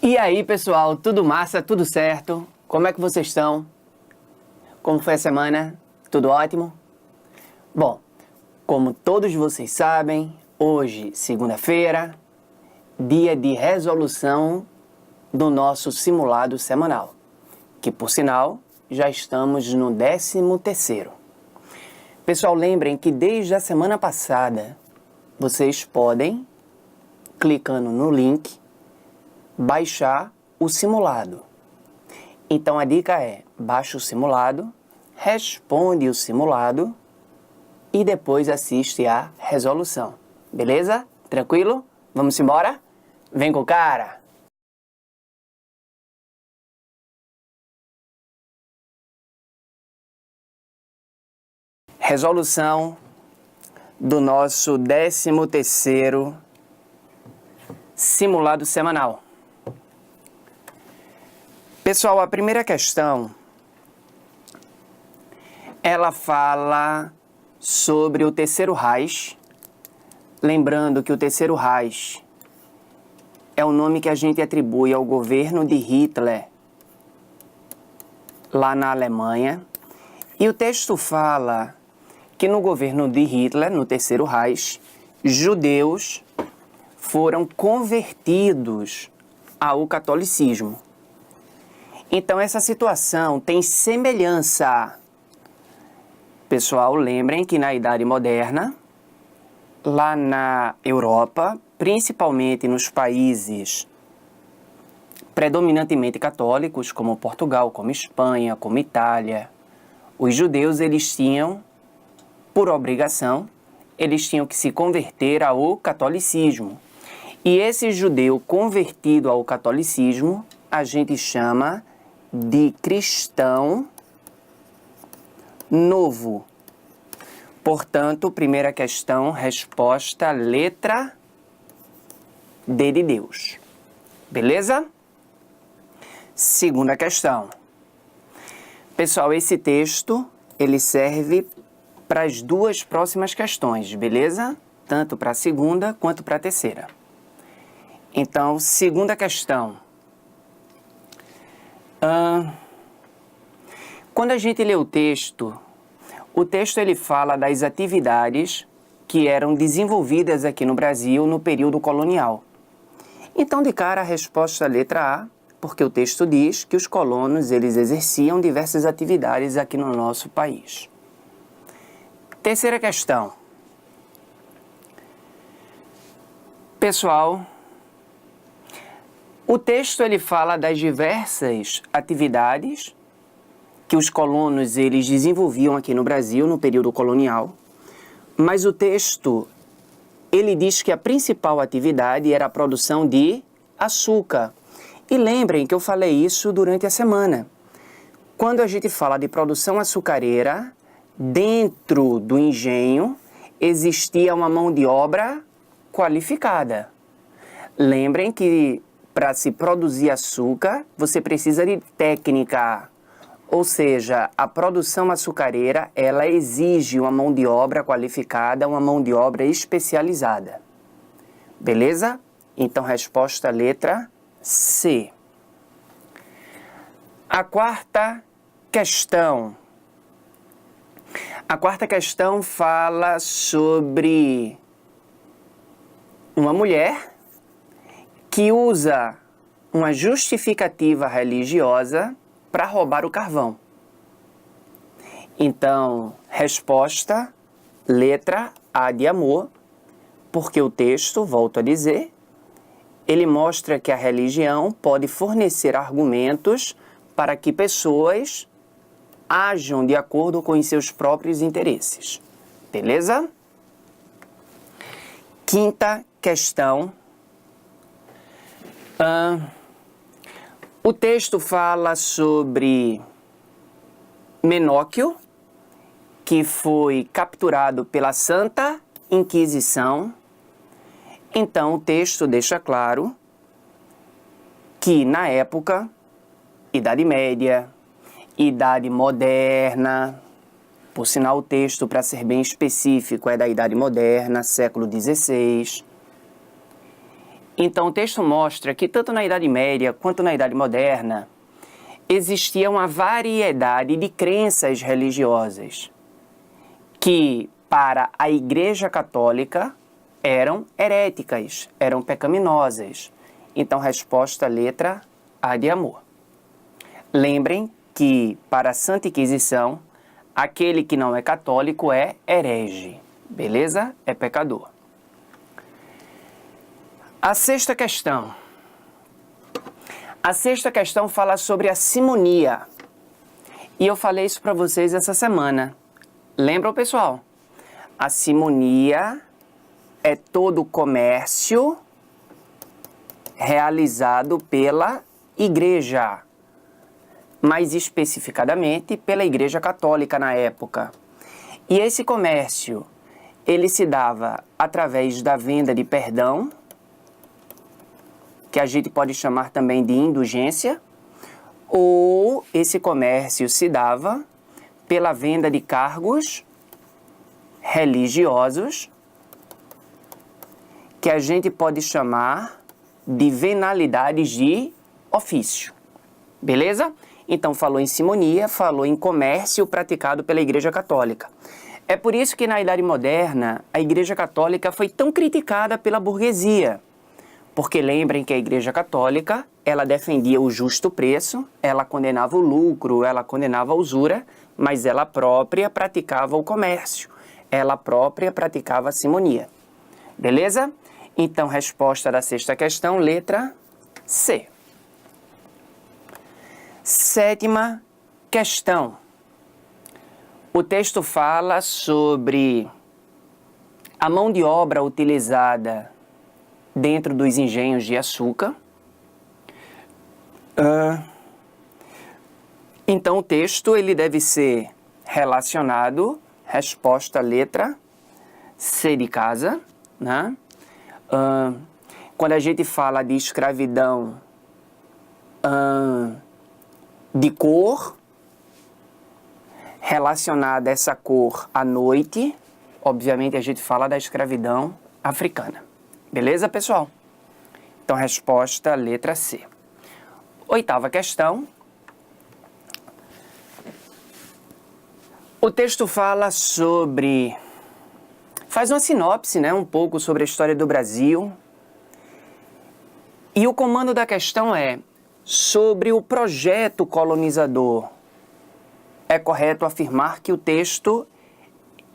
E aí, pessoal, tudo massa, tudo certo? Como é que vocês estão? Como foi a semana? Tudo ótimo? Bom, como todos vocês sabem, hoje, segunda-feira, dia de resolução do nosso simulado semanal, que, por sinal, já estamos no 13º. Pessoal, lembrem que desde a semana passada, vocês podem, clicando no link, baixar o simulado. Então a dica é, baixa o simulado, responde o simulado e depois assiste a resolução. Beleza? Tranquilo? Vamos embora? Vem com o cara! Resolução do nosso 13º simulado semanal. Pessoal, a primeira questão, ela fala sobre o Terceiro Reich. Lembrando que o Terceiro Reich é o nome que a gente atribui ao governo de Hitler lá na Alemanha. E o texto fala que no governo de Hitler, no Terceiro Reich, judeus foram convertidos ao catolicismo. Então, essa situação tem semelhança. Pessoal, lembrem que na Idade Moderna, lá na Europa, principalmente nos países predominantemente católicos, como Portugal, como Espanha, como Itália, os judeus, eles tinham, por obrigação, eles tinham que se converter ao catolicismo. E esse judeu convertido ao catolicismo, a gente chama de cristão novo. Portanto, primeira questão, resposta, letra D de Deus. Beleza? Segunda questão. Pessoal, esse texto, ele serve para as duas próximas questões, beleza? Tanto para a segunda quanto para a terceira. Então, segunda questão. Quando a gente lê o texto ele fala das atividades que eram desenvolvidas aqui no Brasil no período colonial. Então, de cara, a resposta é a letra A, porque o texto diz que os colonos, eles exerciam diversas atividades aqui no nosso país. Terceira questão. Pessoal, o texto ele fala das diversas atividades que os colonos eles desenvolviam aqui no Brasil no período colonial, mas o texto ele diz que a principal atividade era a produção de açúcar. E lembrem que eu falei isso durante a semana. Quando a gente fala de produção açucareira, dentro do engenho existia uma mão de obra qualificada. Lembrem que para se produzir açúcar, você precisa de técnica. Ou seja, a produção açucareira, ela exige uma mão de obra qualificada, uma mão de obra especializada. Beleza? Então, resposta letra C. A quarta questão. A quarta questão fala sobre uma mulher que usa uma justificativa religiosa para roubar o carvão. Então, resposta, letra A de amor, porque o texto, volto a dizer, ele mostra que a religião pode fornecer argumentos para que pessoas ajam de acordo com os seus próprios interesses. Beleza? Quinta questão. O texto fala sobre Menóquio, que foi capturado pela Santa Inquisição. Então, o texto deixa claro que, na época, Idade Média, Idade Moderna, por sinal, o texto, para ser bem específico, é da Idade Moderna, século XVI. Então, o texto mostra que tanto na Idade Média quanto na Idade Moderna existia uma variedade de crenças religiosas que, para a Igreja Católica, eram heréticas, eram pecaminosas. Então, resposta letra A de amor. Lembrem que, para a Santa Inquisição, aquele que não é católico é herege, beleza? É pecador. A sexta questão. A sexta questão fala sobre a simonia. E eu falei isso para vocês essa semana. Lembram, pessoal? A simonia é todo o comércio realizado pela Igreja, mais especificadamente pela Igreja Católica na época. E esse comércio, ele se dava através da venda de perdão, que a gente pode chamar também de indulgência, ou esse comércio se dava pela venda de cargos religiosos, que a gente pode chamar de venalidades de ofício. Beleza? Então, falou em simonia, falou em comércio praticado pela Igreja Católica. É por isso que na Idade Moderna, a Igreja Católica foi tão criticada pela burguesia. Porque lembrem que a Igreja Católica, ela defendia o justo preço, ela condenava o lucro, ela condenava a usura, mas ela própria praticava o comércio, ela própria praticava a simonia. Beleza? Então, resposta da sexta questão, letra C. Sétima questão. O texto fala sobre a mão de obra utilizada dentro dos engenhos de açúcar. Então, o texto ele deve ser relacionado, resposta letra C de casa, né? Quando a gente fala de escravidão de cor, relacionada essa cor à noite, obviamente a gente fala da escravidão africana. Beleza, pessoal? Então, resposta letra C. Oitava questão. O texto fala sobre... faz uma sinopse, né, um pouco sobre a história do Brasil. E o comando da questão é sobre o projeto colonizador. É correto afirmar que o texto,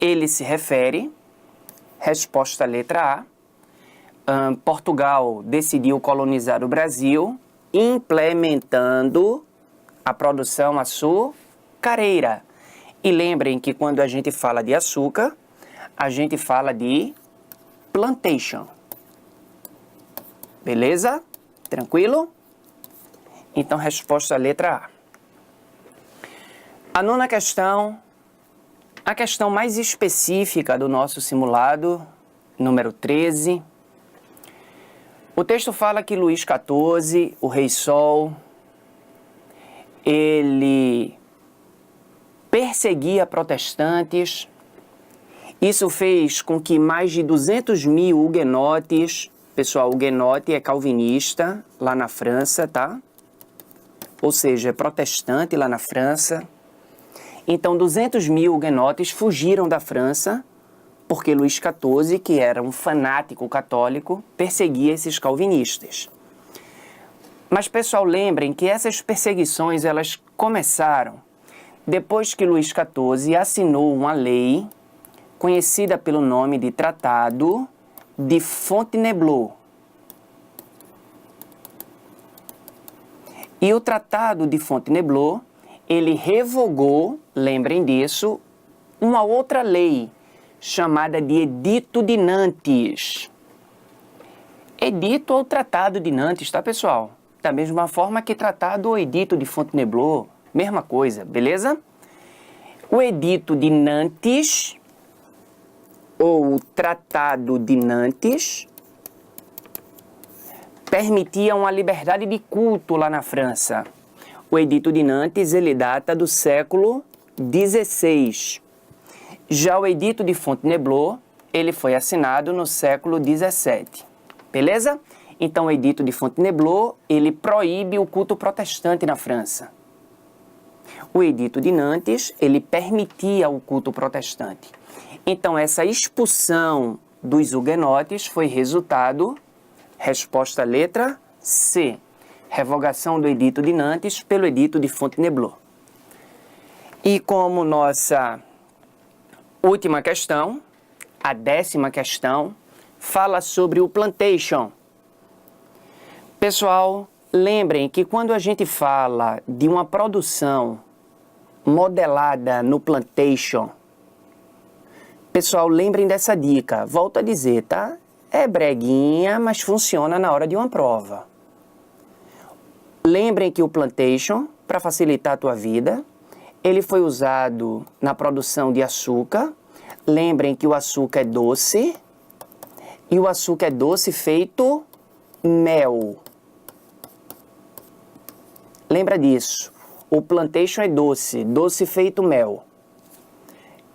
ele se refere, resposta letra A, Portugal decidiu colonizar o Brasil, implementando a produção açucareira. E lembrem que quando a gente fala de açúcar, a gente fala de plantation. Beleza? Tranquilo? Então, resposta letra A. A nona questão, a questão mais específica do nosso simulado, número 13. O texto fala que Luís XIV, o Rei Sol, ele perseguia protestantes. Isso fez com que mais de 200 mil huguenotes, pessoal, huguenote é calvinista lá na França, tá? Ou seja, é protestante lá na França. Então, 200 mil huguenotes fugiram da França porque Luís XIV, que era um fanático católico, perseguia esses calvinistas. Mas, pessoal, lembrem que essas perseguições elas começaram depois que Luís XIV assinou uma lei conhecida pelo nome de Tratado de Fontainebleau. E o Tratado de Fontainebleau, ele revogou, lembrem disso, uma outra lei chamada de Edito de Nantes. Edito ou Tratado de Nantes, tá, pessoal? Da mesma forma que Tratado ou Edito de Fontainebleau, mesma coisa, beleza? O Edito de Nantes, ou o Tratado de Nantes, permitia uma liberdade de culto lá na França. O Edito de Nantes, ele data do século XVI. Já o Edito de Fontainebleau, ele foi assinado no século XVII. Beleza? Então, o Edito de Fontainebleau, ele proíbe o culto protestante na França. O Edito de Nantes, ele permitia o culto protestante. Então, essa expulsão dos huguenotes foi resultado, resposta letra C, revogação do Edito de Nantes pelo Edito de Fontainebleau. E como nossa última questão, a 10ª questão, fala sobre o plantation. Pessoal, lembrem que quando a gente fala de uma produção modelada no plantation, pessoal, lembrem dessa dica. Volto a dizer, tá? É breguinha, mas funciona na hora de uma prova. Lembrem que o plantation, para facilitar a tua vida, ele foi usado na produção de açúcar. Lembrem que o açúcar é doce, e o açúcar é doce feito mel. Lembra disso. O plantation é doce, doce feito mel.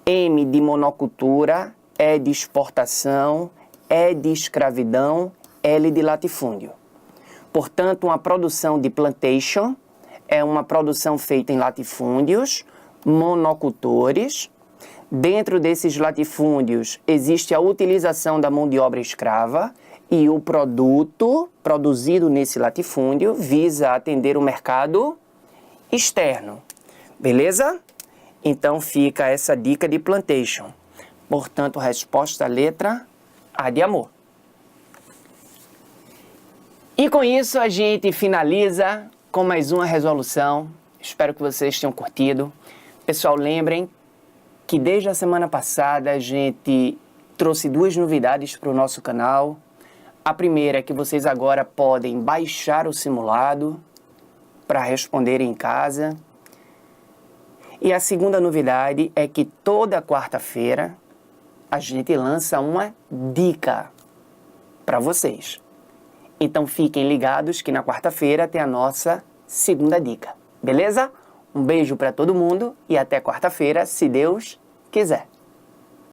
M de monocultura, E de exportação, E de escravidão, L de latifúndio. Portanto, uma produção de plantation é uma produção feita em latifúndios, monocultores. Dentro desses latifúndios existe a utilização da mão de obra escrava e o produto produzido nesse latifúndio visa atender o mercado externo. Beleza? Então fica essa dica de plantation. Portanto, resposta letra A de amor. E com isso a gente finaliza com mais uma resolução. Espero que vocês tenham curtido. Pessoal, lembrem que desde a semana passada a gente trouxe 2 novidades para o nosso canal. A primeira é que vocês agora podem baixar o simulado para responder em casa. E a segunda novidade é que toda quarta-feira a gente lança uma dica para vocês. Então fiquem ligados que na quarta-feira tem a nossa segunda dica. Beleza? Um beijo para todo mundo e até quarta-feira, se Deus quiser.